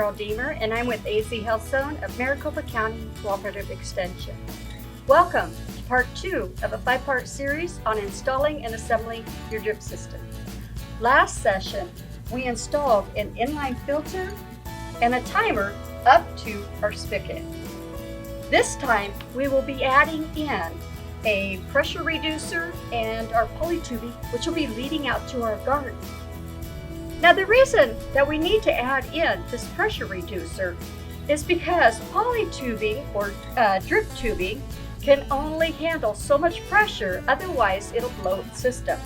Cheryl Deemer, and I'm with AZ Health Zone of Maricopa County Cooperative Extension. Welcome to part 2 of a 5-part series on installing and assembling your drip system. Last session, we installed an inline filter and a timer up to our spigot. This time, we will be adding in a pressure reducer and our Tubie, which will be leading out to our garden. Now, the reason that we need to add in this pressure reducer is because polytubing or drip tubing can only handle so much pressure, otherwise it'll blow the system.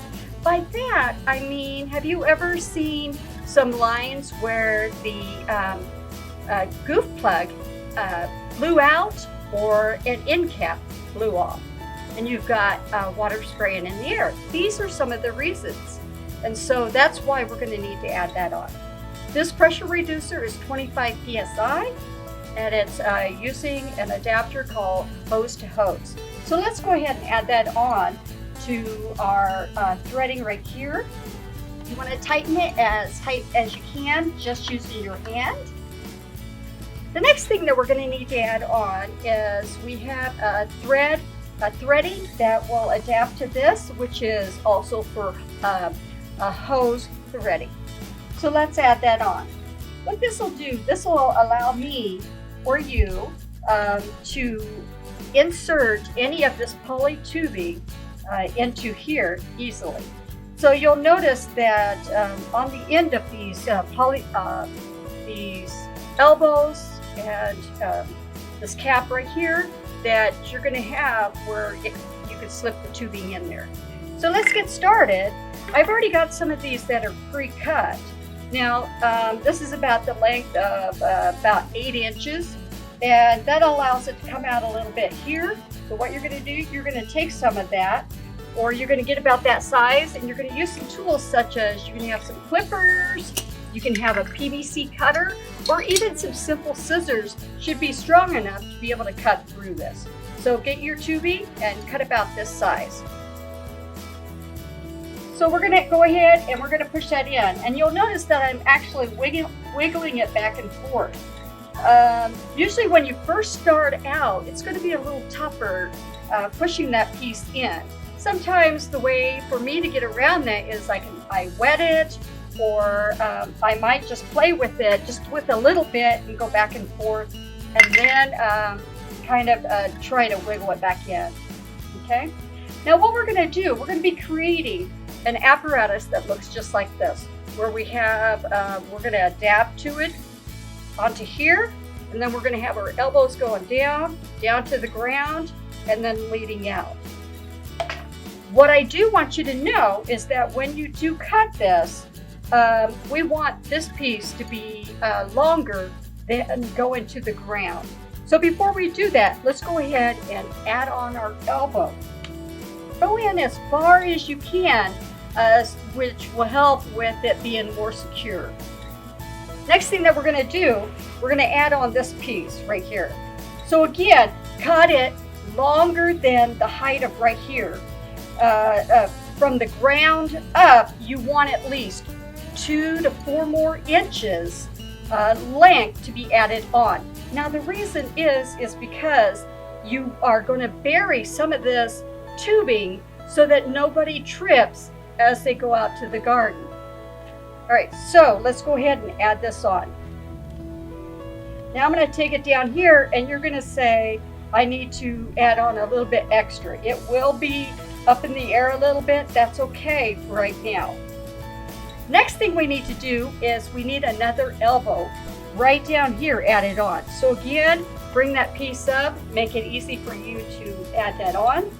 By that, I mean, have you ever seen some lines where the goof plug blew out or an end cap blew off and you've got water spraying in the air? These are some of the reasons. And so that's why we're going to need to add that on. This pressure reducer is 25 psi, and it's using an adapter called hose to hose. So let's go ahead and add that on to our threading right here. You want to tighten it as tight as you can, just using your hand. The next thing that we're going to need to add on is we have a threading that will adapt to this, which is also for a hose threading. So let's add that on. What this will do, this will allow me or you to insert any of this poly tubing into here easily. So you'll notice that on the end of these these elbows and this cap right here, that you're going to have where you can slip the tubing in there. So let's get started. I've already got some of these that are pre-cut. Now, this is about the length of about 8 inches, and that allows it to come out a little bit here. So what you're going to do, you're going to take some of that, or you're going to get about that size, and you're going to use some tools such as you can have some clippers, you can have a PVC cutter, or even some simple scissors should be strong enough to be able to cut through this. So get your tubing and cut about this size. So we're going to go ahead and we're going to push that in, and you'll notice that I'm actually wiggling it back and forth. Usually when you first start out, it's going to be a little tougher pushing that piece in. Sometimes the way for me to get around that is I wet it, or I might just play with it just with a little bit and go back and forth, and then kind of try to wiggle it back in. Okay? Now what we're going to do, we're going to be creating an apparatus that looks just like this, where we have, we're going to adapt to it onto here, and then we're going to have our elbows going down to the ground, and then leading out. What I do want you to know is that when you do cut this, we want this piece to be longer than go into the ground. So before we do that, let's go ahead and add on our elbow. Go in as far as you can, which will help with it being more secure. Next thing that we're going to do, we're going to add on this piece right here. So again, cut it longer than the height of right here. From the ground up, you want at least 2 to 4 more inches length to be added on. Now the reason is because you are going to bury some of this tubing so that nobody trips as they go out to the garden. All right, so let's go ahead and add this on. Now I'm going to take it down here, and you're going to say, I need to add on a little bit extra. It will be up in the air a little bit. That's okay for right now. Next thing we need to do is we need another elbow right down here added on. So again, bring that piece up, make it easy for you to add that on.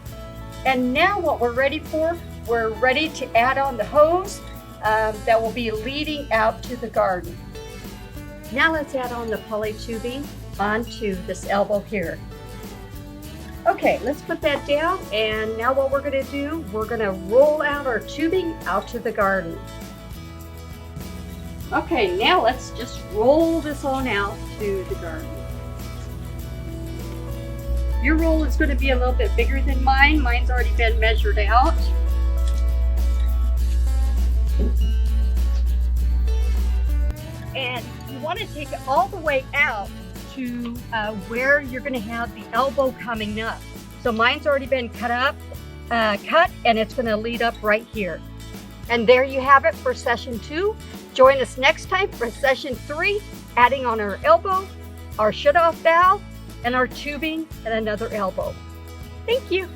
And now what we're ready for, we're ready to add on the hose that will be leading out to the garden. Now let's add on the poly tubing onto this elbow here. Okay, let's put that down, and now what we're going to do, we're going to roll out our tubing out to the garden. Okay, now let's just roll this on out to the garden. Your roll is going to be a little bit bigger than mine. Mine's already been measured out. And you want to take it all the way out to where you're going to have the elbow coming up. So mine's already been cut, and it's going to lead up right here. And there you have it for session 2. Join us next time for session 3, adding on our elbow, our shut-off valve, and our tubing and another elbow. Thank you.